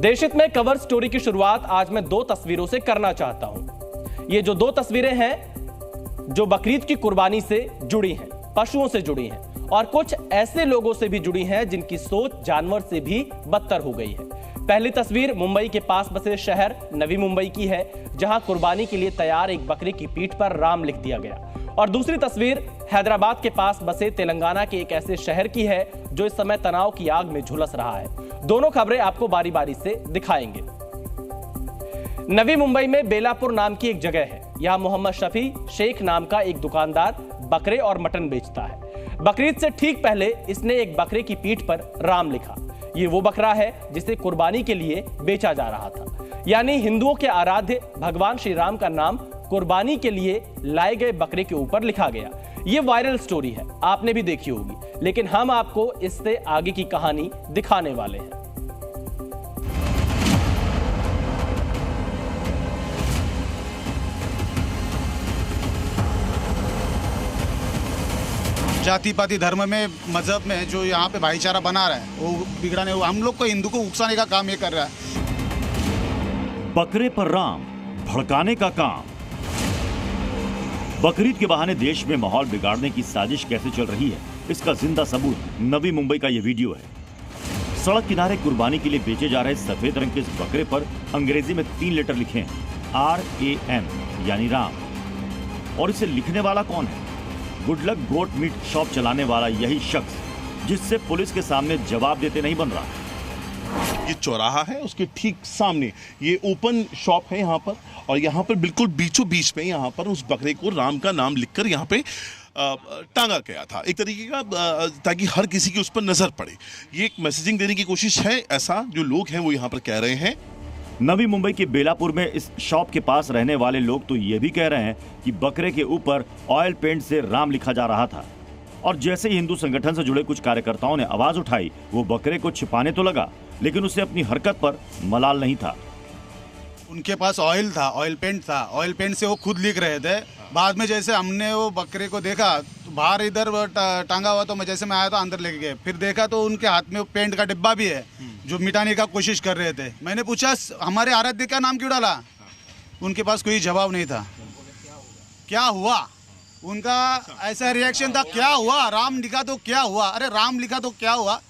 देशहित में cover story की शुरुआत आज मैं दो तस्वीरों से करना चाहता हूं। ये जो दो तस्वीरें हैं जो बकरीद की कुर्बानी से जुड़ी हैं, पशुओं से जुड़ी हैं और कुछ ऐसे लोगों से भी जुड़ी हैं जिनकी सोच जानवर से भी बदतर हो गई है। पहली तस्वीर मुंबई के पास बसे शहर नवी मुंबई की है, जहां कुर्बानी के लिए तैयार एक बकरे की पीठ पर राम लिख दिया गया। और दूसरी तस्वीर हैदराबाद के पास बसे तेलंगाना के एक ऐसे शहर की है जो इस समय तनाव की आग में झुलस रहा है। दोनों खबरें आपको बारी बारी से दिखाएंगे। नवी मुंबई में बेलापुर नाम की एक जगह है। यहां मोहम्मद शफी शेख नाम का एक दुकानदार बकरे और मटन बेचता है। बकरीद से ठीक पहले इसने एक बकरे की पीठ पर राम लिखा। ये वो बकरा है जिसे कुर्बानी के लिए बेचा जा रहा था। यानी हिंदुओं के आराध्य भगवान श्री राम का नाम कुर्बानी के लिए लाए गए बकरे के ऊपर लिखा गया। ये वायरल स्टोरी है, आपने भी देखी होगी, लेकिन हम आपको इससे आगे की कहानी दिखाने वाले हैं। जाति पाति धर्म में मजहब में जो यहाँ पे भाईचारा बना रहा है वो बिगड़ाने, हम लोग को हिंदू को उकसाने का काम ये कर रहा है। बकरे पर राम भड़काने का काम। बकरीद के बहाने देश में माहौल बिगाड़ने की साजिश कैसे चल रही है, इसका जिंदा सबूत नवी मुंबई का यह वीडियो है। सड़क किनारे कुर्बानी के लिए बेचे जा रहे सफेद रंग के इस बकरे पर अंग्रेजी में 3 लेटर लिखे हैं, RAM यानी राम। और इसे लिखने वाला कौन है? गुडलक गोट मीट शॉप चलाने वाला यही शख्स, जिससे पुलिस के सामने जवाब देते नहीं बन रहा। ये चौराहा है, उसके ठीक सामने ये ओपन शॉप है यहाँ पर, और यहाँ पर बिल्कुल बीचों बीच में यहाँ पर उस बकरे को राम का नाम लिखकर यहाँ पे टांगा गया था, एक तरीके का, ताकि हर किसी की उस पर नजर पड़े। ये एक मैसेजिंग देने की कोशिश है, ऐसा जो लोग हैं वो यहाँ पर कह रहे हैं। नवी मुंबई के बेलापुर में इस शॉप के पास रहने वाले लोग तो ये भी कह रहे हैं कि बकरे के ऊपर ऑयल पेंट से राम लिखा जा रहा था। और जैसे ही हिंदू संगठन से जुड़े कुछ कार्यकर्ताओं ने आवाज उठाई, वो बकरे को छिपाने तो लगा, लेकिन उसे अपनी हरकत पर मलाल नहीं था। उनके पास ऑयल था, ऑयल पेंट था, ऑयल पेंट से वो खुद लिख रहे थे। बाद में जैसे हमने वो बकरे को देखा तो बाहर इधर टांगा हुआ, तो जैसे मैं आया तो अंदर लेके गए, फिर देखा तो उनके हाथ में वो पेंट का डिब्बा भी है जो मिटाने का कोशिश कर रहे थे। मैंने पूछा हमारे आराध्य का नाम क्यों डाला, उनके पास कोई जवाब नहीं था। क्या हुआ उनका ऐसा रिएक्शन था, क्या हुआ, राम लिखा तो क्या हुआ, अरे राम लिखा तो क्या हुआ।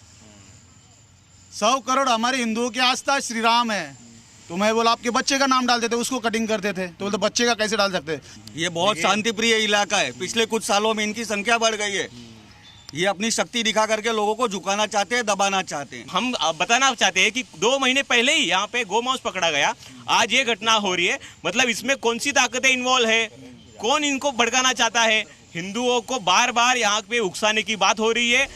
100 करोड़ हमारे हिंदुओं की आस्था श्री राम है, तो मैं बोला आपके बच्चे का नाम डाल देते, उसको कटिंग करते थे, तो बोलते बच्चे का कैसे डाल सकते। ये बहुत शांति प्रिय इलाका है, पिछले कुछ सालों में इनकी संख्या बढ़ गई है। ये अपनी शक्ति दिखा करके लोगों को झुकाना चाहते हैं, दबाना चाहते हैं। हम बताना चाहते हैं कि 2 महीने पहले ही यहाँ पे गौ मांस पकड़ा गया, आज ये घटना हो रही है। मतलब इसमें कौन सी ताकतें इन्वॉल्व है, कौन इनको भड़काना चाहता है? हिंदुओं को बार बार यहाँ पे उकसाने की बात हो रही है।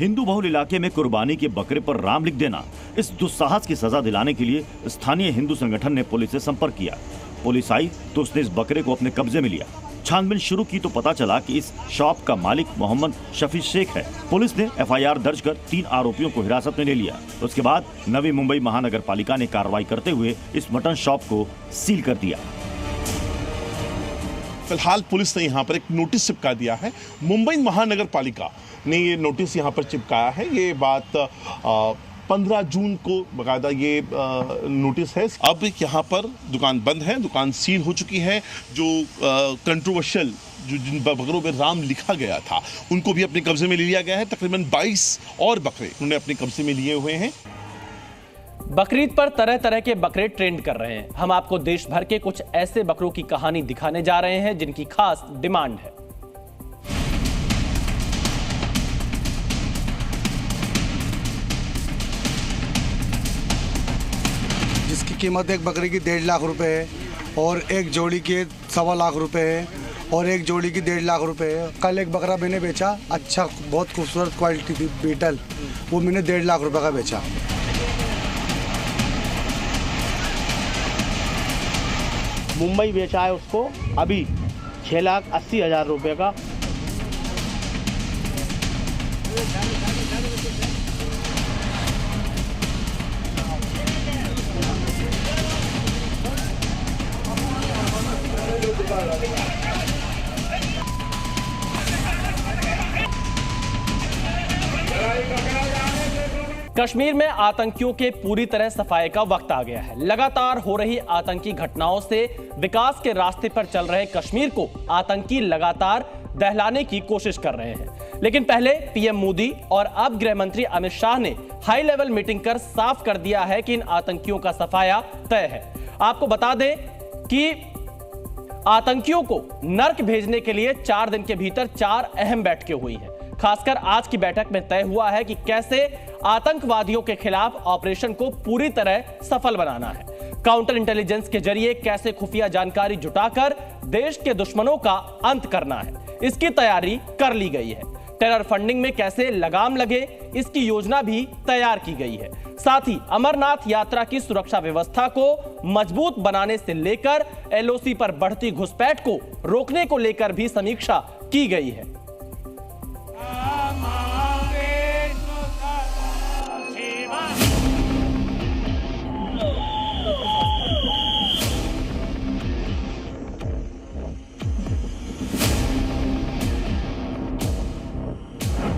हिंदू बहुल इलाके में कुर्बानी के बकरे पर राम लिख देना, इस दुस्साहस की सजा दिलाने के लिए स्थानीय हिंदू संगठन ने पुलिस से संपर्क किया। पुलिस आई तो उसने इस बकरे को अपने कब्जे में लिया। छानबीन शुरू की तो पता चला कि इस शॉप का मालिक मोहम्मद शफी शेख है। पुलिस ने FIR दर्ज कर 3 आरोपियों को हिरासत में ले लिया। उसके बाद नवी मुंबई महानगर पालिका ने कार्रवाई करते हुए इस मटन शॉप को सील कर दिया। फिलहाल पुलिस ने यहाँ पर एक नोटिस चिपका दिया है। मुंबई महानगर पालिका ने ये नोटिस यहाँ पर चिपकाया है। ये बात 15 जून को बकायदा ये नोटिस है। अब यहाँ पर दुकान बंद है, दुकान सील हो चुकी है। जो कंट्रोवर्शियल जिन बकरों में राम लिखा गया था उनको भी अपने कब्जे में ले लिया गया है। तकरीबन 22 और बकरे उन्होंने अपने कब्जे में लिए हुए हैं। बकरीद पर तरह तरह के बकरे ट्रेंड कर रहे हैं। हम आपको देश भर के कुछ ऐसे बकरों की कहानी दिखाने जा रहे हैं जिनकी खास डिमांड है। जिसकी कीमत एक बकरी की 1.5 लाख रुपए है और एक जोड़ी के 1.25 लाख रुपए है और एक जोड़ी की 1.5 लाख रुपए है। कल एक बकरा मैंने बेचा, अच्छा बहुत खूबसूरत क्वालिटी थी बीटल, वो मैंने 1.5 लाख रुपए का बेचा। मुंबई बेचा है उसको अभी 6,80,000 रुपये का। कश्मीर में आतंकियों के पूरी तरह सफाई का वक्त आ गया है। लगातार हो रही आतंकी घटनाओं से विकास के रास्ते पर चल रहे कश्मीर को आतंकी लगातार दहलाने की कोशिश कर रहे हैं। लेकिन पहले पीएम मोदी और अब गृह मंत्री अमित शाह ने हाई लेवल मीटिंग कर साफ कर दिया है कि इन आतंकियों का सफाया तय है। आपको बता दें कि आतंकियों को नर्क भेजने के लिए 4 दिन के भीतर 4 अहम बैठकें हुई हैं। खासकर आज की बैठक में तय हुआ है कि कैसे आतंकवादियों के खिलाफ ऑपरेशन को पूरी तरह सफल बनाना है। काउंटर इंटेलिजेंस के जरिए कैसे खुफिया जानकारी जुटाकर देश के दुश्मनों का अंत करना है, इसकी तैयारी कर ली गई है। टेरर फंडिंग में कैसे लगाम लगे, इसकी योजना भी तैयार की गई है। साथ ही अमरनाथ यात्रा की सुरक्षा व्यवस्था को मजबूत बनाने से लेकर एलओसी पर बढ़ती घुसपैठ को रोकने को लेकर भी समीक्षा की गई है।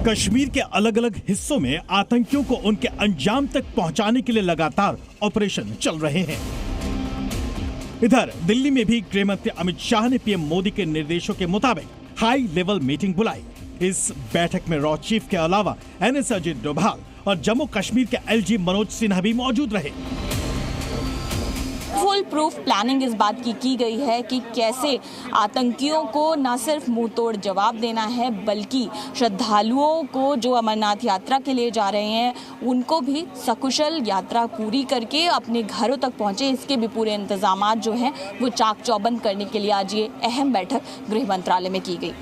कश्मीर के अलग अलग हिस्सों में आतंकियों को उनके अंजाम तक पहुंचाने के लिए लगातार ऑपरेशन चल रहे हैं। इधर दिल्ली में भी गृह मंत्री अमित शाह ने पीएम मोदी के निर्देशों के मुताबिक हाई लेवल मीटिंग बुलाई। इस बैठक में रॉ चीफ के अलावा एनएस अजीत डोभाल और जम्मू कश्मीर के एलजी मनोज सिन्हा भी मौजूद रहे। फुल प्रूफ प्लानिंग इस बात की गई है कि कैसे आतंकियों को न सिर्फ मुंह तोड़ जवाब देना है, बल्कि श्रद्धालुओं को जो अमरनाथ यात्रा के लिए जा रहे हैं उनको भी सकुशल यात्रा पूरी करके अपने घरों तक पहुंचे, इसके भी पूरे इंतजाम जो हैं वो चाक चौबंद करने के लिए आज ये अहम बैठक गृह मंत्रालय में की गई।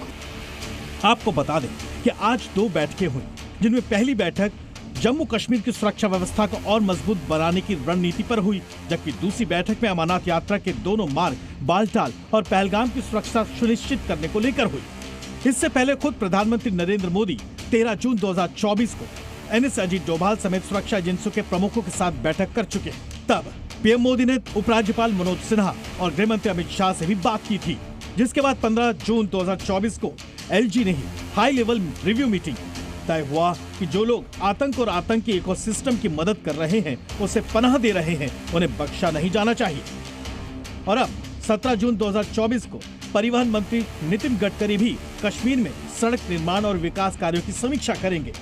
आपको बता दें कि आज 2 बैठकें हुई, जिनमें पहली बैठक जम्मू कश्मीर की सुरक्षा व्यवस्था को और मजबूत बनाने की रणनीति पर हुई, जबकि दूसरी बैठक में अमरनाथ यात्रा के दोनों मार्ग बालटाल और पहलगाम की सुरक्षा सुनिश्चित करने को लेकर हुई। इससे पहले खुद प्रधानमंत्री नरेंद्र मोदी 13 जून 2024 को एनएस अजीत डोभाल समेत सुरक्षा एजेंसियों के प्रमुखों के साथ बैठक कर चुके हैं। तब पीएम मोदी ने उपराज्यपाल मनोज सिन्हा और गृह मंत्री अमित शाह से भी बात की थी, जिसके बाद 15 जून 2024 को एलजी ने ही हाई लेवल रिव्यू मीटिंग तय हुआ कि जो लोग आतंक और आतंकी इकोसिस्टम की मदद कर रहे हैं, उसे पनाह दे रहे हैं, उन्हें बख्शा नहीं जाना चाहिए। और अब 17 जून 2024 को परिवहन मंत्री नितिन गडकरी भी कश्मीर में सड़क निर्माण और विकास कार्यों की समीक्षा करेंगे।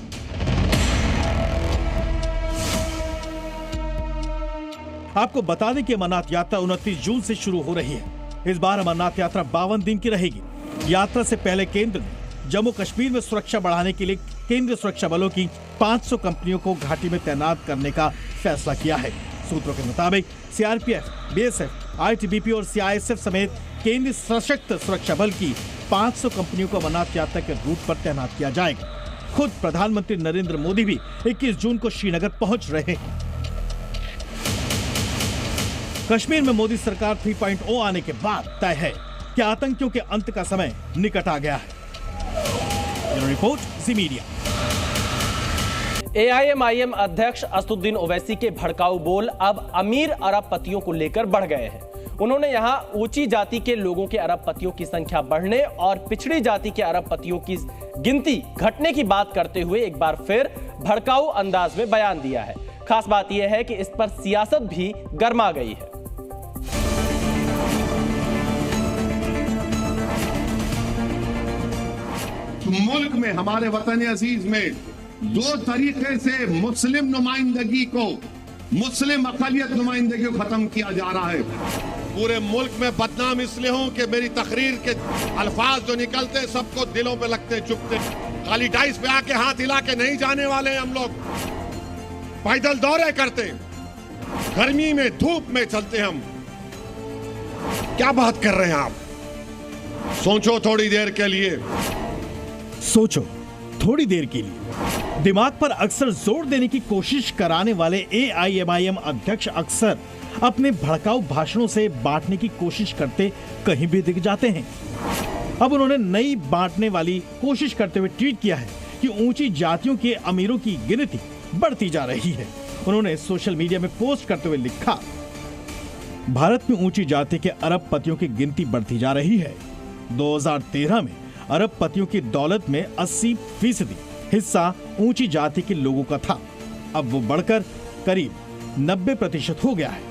आपको बता दें कि अमरनाथ यात्रा 29 जून से शुरू हो रही है। इस बार अमरनाथ यात्रा 52 दिन की रहेगी। यात्रा से पहले केंद्र ने जम्मू कश्मीर में सुरक्षा बढ़ाने के लिए केंद्रीय सुरक्षा बलों की 500 कंपनियों को घाटी में तैनात करने का फैसला किया है। सूत्रों के मुताबिक सीआरपीएफ, बीएसएफ, आईटीबीपी और सीआईएसएफ समेत केंद्रीय सशस्त्र सुरक्षा बल की 500 कंपनियों को अमरनाथ यात्रा के रूट पर तैनात किया जाएगा। खुद प्रधानमंत्री नरेंद्र मोदी भी 21 जून को श्रीनगर पहुंच रहे हैं। कश्मीर में मोदी सरकार 3.0 आने के बाद तय है कि आतंकियों के अंत का समय निकट आ गया है। रिपोर्ट जी मीडिया। एआईएमआईएम अध्यक्ष असदुद्दीन ओवैसी के भड़काऊ बोल अब अमीर अरबपतियों को लेकर बढ़ गए हैं। उन्होंने यहां ऊंची जाति के लोगों के अरबपतियों की संख्या बढ़ने और पिछड़ी जाति के अरबपतियों की गिनती घटने की बात करते हुए एक बार फिर भड़काऊ अंदाज में बयान दिया है। खास बात यह है कि इस पर सियासत भी गर्मा गई है। मुल्क में, हमारे वतन अजीज में 2 तरीके से मुस्लिम नुमाइंदगी को, मुस्लिम अक़लियत नुमाइंदगी को खत्म किया जा रहा है। पूरे मुल्क में बदनाम इसलिए हूं कि मेरी तकरीर के अल्फाज जो निकलते सबको दिलों पे लगते, चुपते। खाली डाइस पे आके हाथ हिला के नहीं जाने वाले हम लोग। पैदल दौरे करते, गर्मी में धूप में चलते हम। क्या बात कर रहे हैं आप? सोचो थोड़ी देर के लिए, सोचो थोड़ी देर के लिए। दिमाग पर अक्सर जोर देने की कोशिश कराने वाले एआईएमआईएम अध्यक्ष अक्सर अपने भड़काऊ भाषणों से बांटने की कोशिश करते कहीं भी दिख जाते हैं। अब उन्होंने नई बांटने वाली कोशिश करते हुए ट्वीट किया है कि ऊंची जातियों के अमीरों की गिनती बढ़ती जा रही है। उन्होंने सोशल मीडिया में पोस्ट करते हुए लिखा, भारत में ऊंची जाति के अरबपतियों की गिनती बढ़ती जा रही है। 2013 में अरबपतियों की दौलत में 80% हिस्सा ऊंची जाति के लोगों का था। अब वो बढ़कर करीब 90% हो गया है।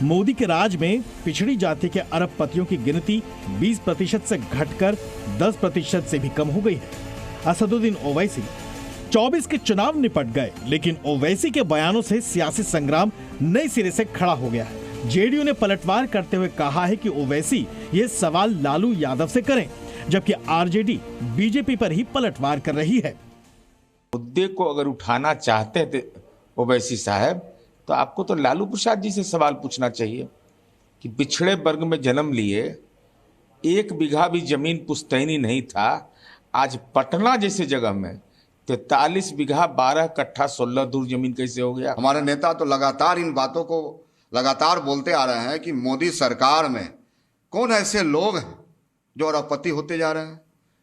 मोदी के राज में पिछड़ी जाति के अरबपतियों की गिनती 20% से घटकर 10% से भी कम हो गई है। असदुद्दीन ओवैसी 24 के चुनाव निपट गए, लेकिन ओवैसी के बयानों से सियासी संग्राम नए सिरे से खड़ा हो गया है। जेडीयू ने पलटवार करते हुए कहा है कि ओवैसी ये सवाल लालू यादव से करें, जबकि आरजेडी बीजेपी पर ही पलटवार कर रही है। मुद्दे को अगर उठाना चाहते थे ओवैसी साहब, तो आपको तो लालू प्रसाद जी से सवाल पूछना चाहिए कि पिछड़े वर्ग में जन्म लिए, 1 बीघा भी जमीन पुश्तैनी नहीं था, आज पटना जैसे जगह में 43 बीघा 12 कट्ठा 16 दूर जमीन कैसे हो गया। हमारे नेता तो लगातार इन बातों को लगातार बोलते आ रहे हैं कि मोदी सरकार में कौन ऐसे लोग हैं जो अरबपति होते जा रहे हैं,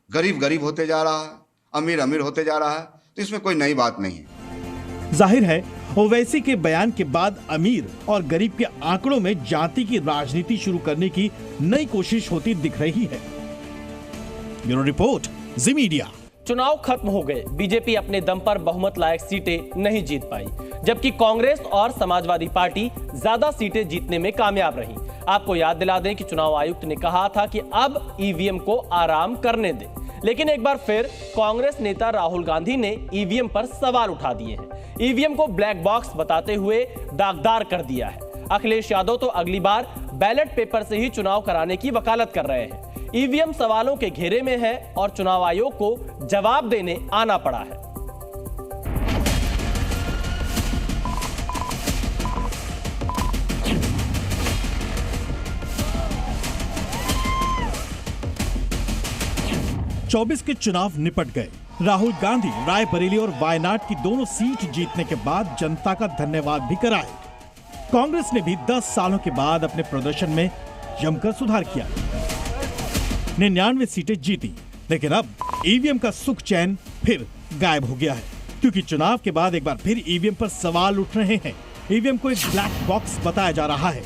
गरीब गरीब होते जा रहा है, अमीर अमीर होते जा रहा है, तो इसमें कोई नई बात नहीं है। जाहिर है ओवैसी के बयान के बाद अमीर और गरीब के आंकड़ों में जाति की राजनीति शुरू करने की नई कोशिश होती दिख रही है। ब्यूरो रिपोर्ट, जी मीडिया। चुनाव खत्म हो गए, बीजेपी अपने दम पर बहुमत लायक सीटें नहीं जीत पाई, जबकि कांग्रेस और समाजवादी पार्टी ज्यादा सीटें जीतने में कामयाब रही। आपको याद दिला दें कि चुनाव आयुक्त ने कहा था कि अब ईवीएम को आराम करने दें, लेकिन एक बार फिर कांग्रेस नेता राहुल गांधी ने ईवीएम पर सवाल उठा दिए हैं। ईवीएम को ब्लैक बॉक्स बताते हुए दागदार कर दिया है। अखिलेश यादव तो अगली बार बैलेट पेपर से ही चुनाव कराने की वकालत कर रहे हैं। ईवीएम सवालों के घेरे में है और चुनाव आयोग को जवाब देने आना पड़ा है। चौबीस के चुनाव निपट गए। राहुल गांधी रायबरेली और वायनाड की दोनों सीट जीतने के बाद जनता का धन्यवाद भी कराए। कांग्रेस ने भी 10 सालों के बाद अपने प्रदर्शन में जमकर सुधार किया, 99 सीटें जीती, लेकिन अब ईवीएम का सुख चैन फिर गायब हो गया है, क्योंकि चुनाव के बाद एक बार फिर ईवीएम पर सवाल उठ रहे हैं। ईवीएम को एक ब्लैक बॉक्स बताया जा रहा है।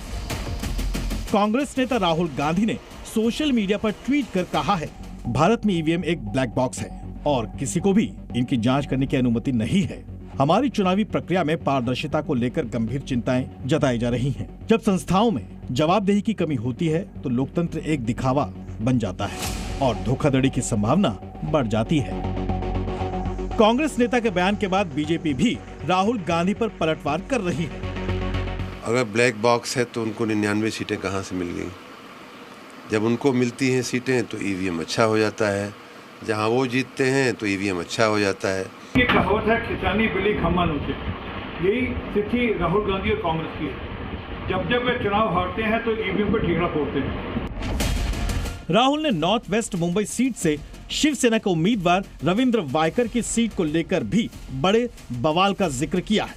कांग्रेस नेता राहुल गांधी ने सोशल मीडिया पर ट्वीट कर कहा है, भारत में ईवीएम एक ब्लैक बॉक्स है और किसी को भी इनकी जांच करने की अनुमति नहीं है। हमारी चुनावी प्रक्रिया में पारदर्शिता को लेकर गंभीर चिंताएं जताई जा रही हैं। जब संस्थाओं में जवाबदेही की कमी होती है तो लोकतंत्र एक दिखावा बन जाता है और धोखाधड़ी की संभावना बढ़ जाती है। कांग्रेस नेता के बयान के बाद बीजेपी भी राहुल गांधी पर पलटवार कर रही है। अगर ब्लैक बॉक्स है तो उनको 99 सीटें कहां से मिल गई? जब उनको मिलती हैं सीटें तो ईवीएम अच्छा हो जाता है, जहां वो जीतते हैं तो ईवीएम अच्छा हो जाता है। ये कहावत है, खिंचानी बिल्ली खम्मा नोचे। यही स्थिति राहुल गांधी और कांग्रेस की है। जब जब वे चुनाव हारते हैं तो ईवीएम पर ठीकरा फोड़ते हैं। राहुल ने नॉर्थ वेस्ट मुंबई सीट से शिवसेना के उम्मीदवार रविंद्र वायकर की सीट को लेकर भी बड़े बवाल का जिक्र किया है,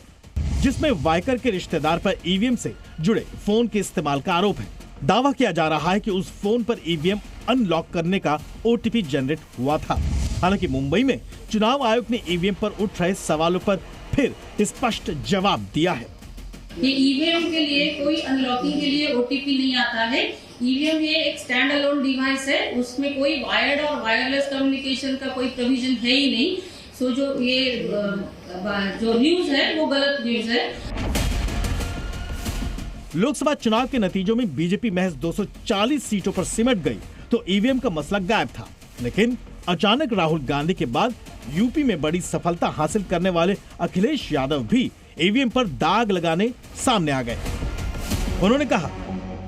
जिसमें वायकर के रिश्तेदार पर ईवीएम से जुड़े फोन के इस्तेमाल का आरोप है। दावा किया जा रहा है कि उस फोन पर ईवीएम अनलॉक करने का ओटीपी जनरेट हुआ था। हालांकि मुंबई में चुनाव आयोग ने ईवीएम पर उठ रहे सवालों पर फिर स्पष्ट जवाब दिया है। ये ईवीएम के लिए कोई अनलॉकिंग के लिए ओटीपी नहीं आता है। ईवीएम ये एक स्टैंड अलोन डिवाइस है, उसमें कोई वायर्ड और वायरलेस कम्युनिकेशन का कोई प्रोविजन है ही नहीं। सो जो न्यूज है वो गलत न्यूज है। लोकसभा चुनाव के नतीजों में बीजेपी महज 240 सीटों पर सिमट गई तो ईवीएम का मसला गायब था, लेकिन अचानक राहुल गांधी के बाद यूपी में बड़ी सफलता हासिल करने वाले अखिलेश यादव भी ईवीएम पर दाग लगाने सामने आ गए। उन्होंने कहा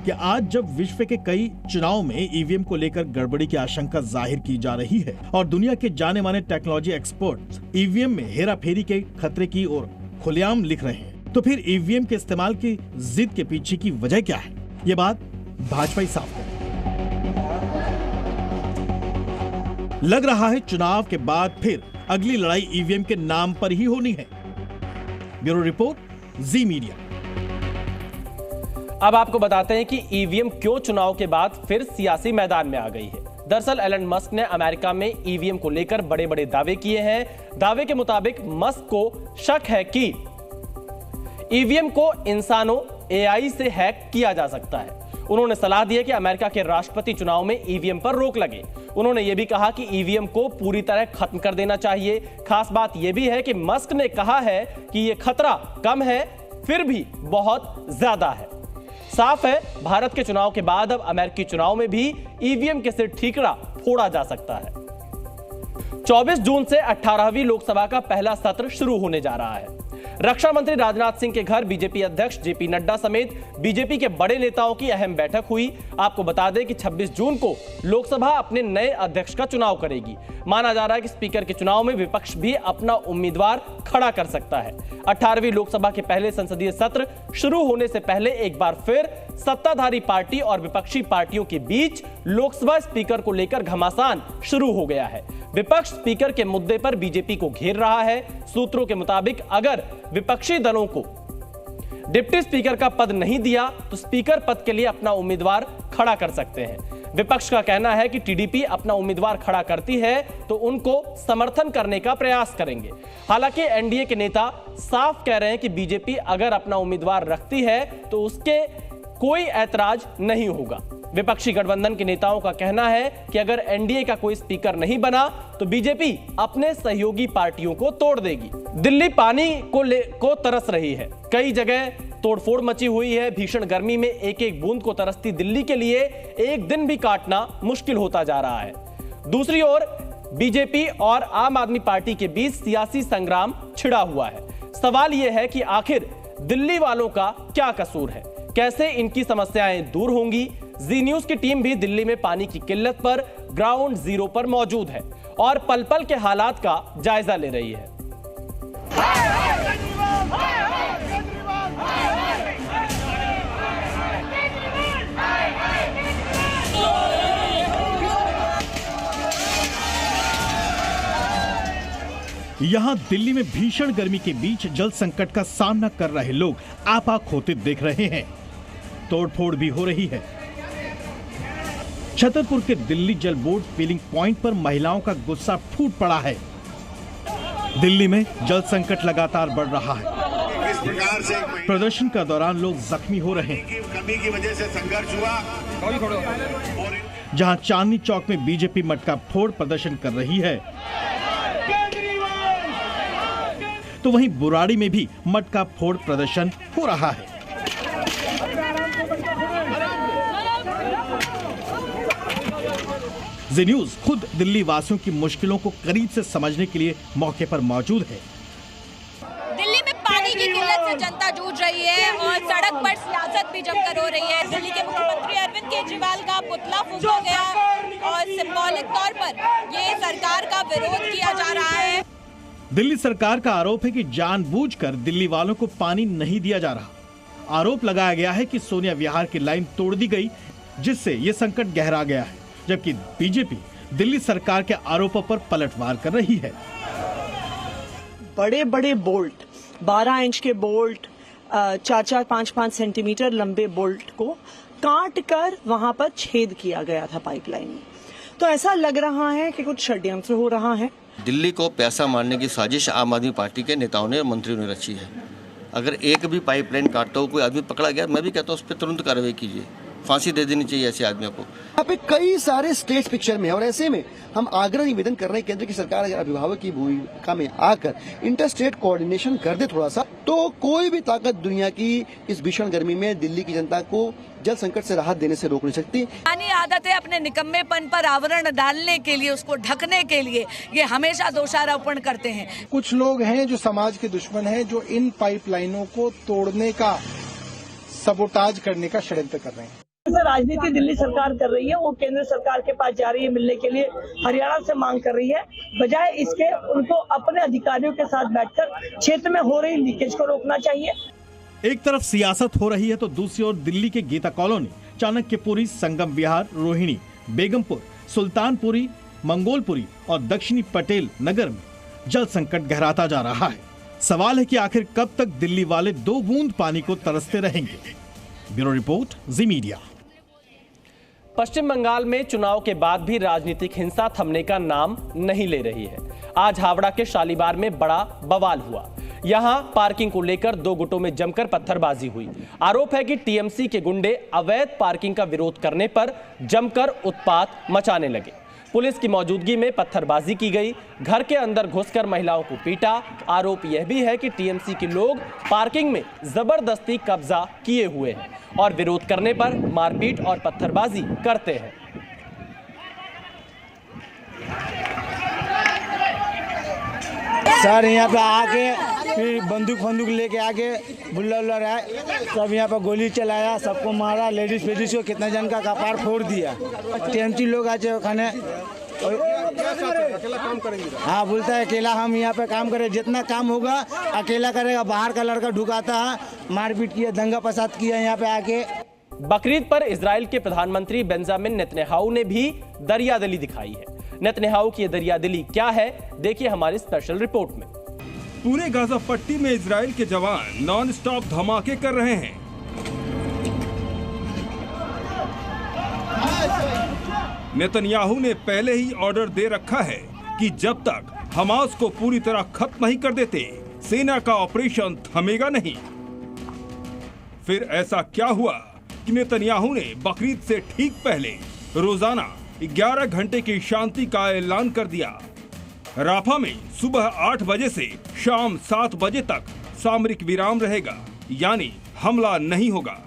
कि आज जब विश्व के कई चुनाव में ईवीएम को लेकर गड़बड़ी की आशंका जाहिर की जा रही है और दुनिया के जाने माने टेक्नोलॉजी एक्सपर्ट ईवीएम में हेराफेरी के खतरे की ओर खुलेआम लिख रहे हैं, तो फिर ईवीएम के इस्तेमाल की जिद के पीछे की वजह क्या है? ये बात भाजपा ही साफ करे। लग रहा है चुनाव के बाद फिर अगली लड़ाई ईवीएम के नाम पर ही होनी है। ब्यूरो रिपोर्ट, जी मीडिया। अब आपको बताते हैं कि ईवीएम क्यों चुनाव के बाद फिर सियासी मैदान में आ गई है। दरअसल एलन मस्क ने अमेरिका में ईवीएम को लेकर बड़े बड़े दावे किए हैं। दावे के मुताबिक मस्क को शक है कि ईवीएम को इंसानों एआई से हैक किया जा सकता है। उन्होंने सलाह दी है कि अमेरिका के राष्ट्रपति चुनाव में ईवीएम पर रोक लगे। उन्होंने यह भी कहा कि ईवीएम को पूरी तरह खत्म कर देना चाहिए। खास बात यह भी है कि मस्क ने कहा है कि यह खतरा कम है, फिर भी बहुत ज्यादा है। साफ है, भारत के चुनाव के बाद अब अमेरिकी चुनाव में भी ईवीएम के सिर ठीकरा फोड़ा जा सकता है। 24 जून से 18वीं लोकसभा का पहला सत्र शुरू होने जा रहा है। रक्षा मंत्री राजनाथ सिंह के घर बीजेपी अध्यक्ष जेपी नड्डा समेत बीजेपी के बड़े नेताओं की अहम बैठक हुई। आपको बता दें कि 26 जून को लोकसभा अपने नए अध्यक्ष का चुनाव करेगी। माना जा रहा है कि स्पीकर के चुनाव में विपक्ष भी अपना उम्मीदवार खड़ा कर सकता है। 18वीं लोकसभा के पहले संसदीय सत्र शुरू होने से पहले एक बार फिर सत्ताधारी पार्टी और विपक्षी पार्टियों के बीच लोकसभा स्पीकर को लेकर घमासान शुरू हो गया है। विपक्ष स्पीकर के मुद्दे पर बीजेपी को घेर रहा है। सूत्रों के मुताबिक अगर विपक्षी दलों को डिप्टी स्पीकर का पद नहीं दिया तो स्पीकर पद के लिए अपना उम्मीदवार खड़ा कर सकते हैं। विपक्ष का कहना है कि टीडीपी अपना उम्मीदवार खड़ा करती है तो उनको समर्थन करने का प्रयास करेंगे। हालांकि एनडीए के नेता साफ कह रहे हैं कि बीजेपी अगर अपना उम्मीदवार रखती है तो उसके कोई ऐतराज नहीं होगा। विपक्षी गठबंधन के नेताओं का कहना है कि अगर एनडीए का कोई स्पीकर नहीं बना तो बीजेपी अपने सहयोगी पार्टियों को तोड़ देगी। दिल्ली पानी को तरस रही है। कई जगह तोड़फोड़ मची हुई है। भीषण गर्मी में एक एक बूंद को तरसती दिल्ली के लिए एक दिन भी काटना मुश्किल होता जा रहा है। दूसरी ओर बीजेपी और आम आदमी पार्टी के बीच सियासी संग्राम छिड़ा हुआ है। सवाल यह है कि आखिर दिल्ली वालों का क्या कसूर है, कैसे इनकी समस्याएं दूर होंगी। जी न्यूज की टीम भी दिल्ली में पानी की किल्लत पर ग्राउंड जीरो पर मौजूद है और पल पल के हालात का जायजा ले रही है। यहाँ दिल्ली में भीषण गर्मी के बीच जल संकट का सामना कर रहे लोग आपाक होते देख रहे हैं। तोड़फोड़ भी हो रही है। छतरपुर के दिल्ली जल बोर्ड फिलिंग पॉइंट पर महिलाओं का गुस्सा फूट पड़ा है। दिल्ली में जल संकट लगातार बढ़ रहा है। इस प्रकार से प्रदर्शन का दौरान लोग जख्मी हो रहे हैं। कमी की वजह से संघर्ष हुआ। जहां चांदनी चौक में बीजेपी मटका फोड़ प्रदर्शन कर रही है तो वहीं बुराड़ी में भी मटका फोड़ प्रदर्शन हो रहा है। जी न्यूज खुद दिल्ली वासियों की मुश्किलों को करीब से समझने के लिए मौके पर मौजूद है। दिल्ली में पानी की किल्लत से जनता जूझ रही है और सड़क पर सियासत भी जमकर हो रही है। दिल्ली के मुख्यमंत्री अरविंद केजरीवाल का पुतला फूंका गया और सिंबॉलिक तौर पर ये सरकार का विरोध किया जा रहा है। दिल्ली सरकार का आरोप है कि जानबूझकर दिल्ली वालों को पानी नहीं दिया जा रहा। आरोप लगाया गया है कि सोनिया विहार की लाइन तोड़ दी गई, जिससे ये संकट गहरा गया है। जबकि बीजेपी दिल्ली सरकार के आरोपों पर पलटवार कर रही है। बड़े बड़े बोल्ट, 12 इंच के बोल्ट, 4-4, 5-5 सेंटीमीटर लंबे बोल्ट को काट कर वहां पर छेद किया गया था पाइपलाइन में। तो ऐसा लग रहा है कि कुछ षड्यंत्र हो रहा है। दिल्ली को पैसा मारने की साजिश आम आदमी पार्टी के नेताओं ने और मंत्रियों ने रची है। अगर एक भी पाइपलाइन काटता हुआ कोई आदमी पकड़ा गया, मैं भी कहता हूँ उस पर तुरंत कार्रवाई कीजिए, फांसी दे देनी चाहिए ऐसे आदमियों को। यहाँ पे कई सारे स्टेट्स पिक्चर में, और ऐसे में हम आग्रह निवेदन कर रहे हैं केंद्र की सरकार अगर अभिभावक की भूमिका में आकर इंटर स्टेट कोऑर्डिनेशन कर दे थोड़ा सा, तो कोई भी ताकत दुनिया की इस भीषण गर्मी में दिल्ली की जनता को जल संकट से राहत देने से रोक नहीं सकती। पुरानी आदत है अपने निकम्मेपन पर आवरण डालने के लिए, उसको ढकने के लिए ये हमेशा दोषारोपण करते हैं। कुछ लोग हैं जो समाज के दुश्मन हैं, जो इन पाइपलाइनों को तोड़ने का, सबोटाज करने का षड्यंत्र कर रहे हैं। राजनीति दिल्ली सरकार कर रही है, वो केंद्र सरकार के पास जा रही है, मिलने के लिए हरियाणा से मांग कर रही है। बजाय इसके उनको अपने अधिकारियों के साथ बैठकर क्षेत्र में हो रही लीकेज को रोकना चाहिए। एक तरफ सियासत हो रही है तो दूसरी ओर दिल्ली के गीता कॉलोनी, चाणक्यपुरी, संगम विहार, रोहिणी, बेगमपुर, सुल्तानपुरी, मंगोलपुरी और दक्षिणी पटेल नगर में जल संकट गहराता जा रहा है। सवाल है कि आखिर कब तक दिल्ली वाले 2 बूंद पानी को तरसते रहेंगे। ब्यूरो रिपोर्ट, जी मीडिया। पश्चिम बंगाल में चुनाव के बाद भी राजनीतिक हिंसा थमने का नाम नहीं ले रही है। आज हावड़ा के शालीमार में बड़ा बवाल हुआ। यहां पार्किंग को लेकर दो गुटों में जमकर पत्थरबाजी हुई। आरोप है कि टीएमसी के गुंडे अवैध पार्किंग का विरोध करने पर जमकर उत्पात मचाने लगे। पुलिस की मौजूदगी में पत्थरबाजी की गई, घर के अंदर घुसकर महिलाओं को पीटा। आरोप यह भी है कि टीएमसी के लोग पार्किंग में जबरदस्ती कब्जा किए हुए हैं और विरोध करने पर मारपीट और पत्थरबाजी करते हैं। सर यहाँ पे आके फिर बंदूक लेके आके बुल्ला रहा है, सब यहाँ पे गोली चलाया, सबको मारा, लेडीज फेडीज को कितना जन का कपार फोड़ दिया। टीएमसी लोग आज खाने हाँ बोलता है अकेला हम यहाँ पे काम करें, जितना काम होगा अकेला करेगा। बाहर का लड़का ढुकाता है, मारपीट किया, दंगा फसाद किया यहाँ पे आके। बकरीद पर इजराइल के प्रधानमंत्री बेंजामिन नेतन्याहू ने भी दरियादिली दिखाई है। नेतन्याहू की दरियादिली क्या है, देखिए हमारी स्पेशल रिपोर्ट में। पूरे गाजा पट्टी में इजराइल के जवान नॉन स्टॉप धमाके कर रहे हैं। नेतन्याहू ने पहले ही ऑर्डर दे रखा है कि जब तक हमास को पूरी तरह खत्म नहीं कर देते, सेना का ऑपरेशन थमेगा नहीं। फिर ऐसा क्या हुआ कि नेतन्याहू ने बकरीद से ठीक पहले रोजाना 11 घंटे की शांति का ऐलान कर दिया। राफा में सुबह 8 बजे से शाम 7 बजे तक सामरिक विराम रहेगा, यानी हमला नहीं होगा।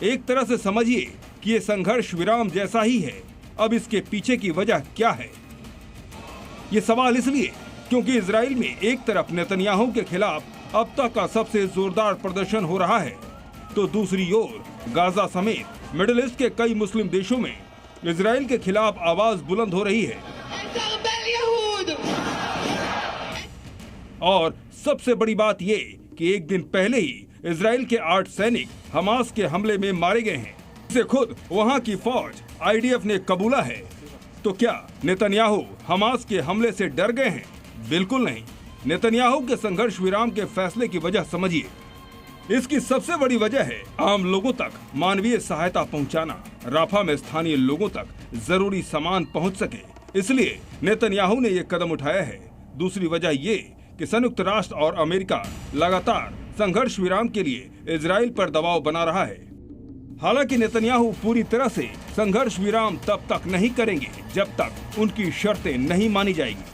एक तरह से समझिए कि ये संघर्ष विराम जैसा ही है। अब इसके पीछे की वजह क्या है? ये सवाल इसलिए क्योंकि इजराइल में एक तरफ नेतन्याहू के खिलाफ अब तक का सबसे जोरदार प्रदर्शन हो रहा है, तो दूसरी ओर गाजा समेत मिडिल ईस्ट के कई मुस्लिम देशों में इजराइल के खिलाफ आवाज बुलंद हो रही है। और सबसे बड़ी बात ये कि एक दिन पहले ही इजराइल के 8 सैनिक हमास के हमले में मारे गए हैं। इसे खुद वहां की फौज आईडीएफ ने कबूला है। तो क्या नेतन्याहू हमास के हमले से डर गए हैं? बिल्कुल नहीं। नेतन्याहू के संघर्ष विराम के फैसले की वजह समझिए। इसकी सबसे बड़ी वजह है आम लोगों तक मानवीय सहायता पहुंचाना। राफा में स्थानीय लोगों तक जरूरी सामान पहुंच सके, इसलिए नेतन्याहू ने यह कदम उठाया है। दूसरी वजह ये कि संयुक्त राष्ट्र और अमेरिका लगातार संघर्ष विराम के लिए इजराइल पर दबाव बना रहा है। हालांकि नेतन्याहू पूरी तरह से संघर्ष विराम तब तक नहीं करेंगे जब तक उनकी शर्तें नहीं मानी जाएगी।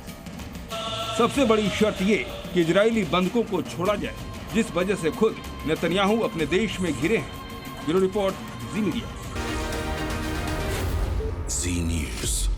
सबसे बड़ी शर्त ये कि इजरायली बंधकों को छोड़ा जाए, जिस वजह से खुद नेतन्याहू अपने देश में घिरे हैं। ब्यूरो रिपोर्ट, जी मीडिया। जी न्यूज़।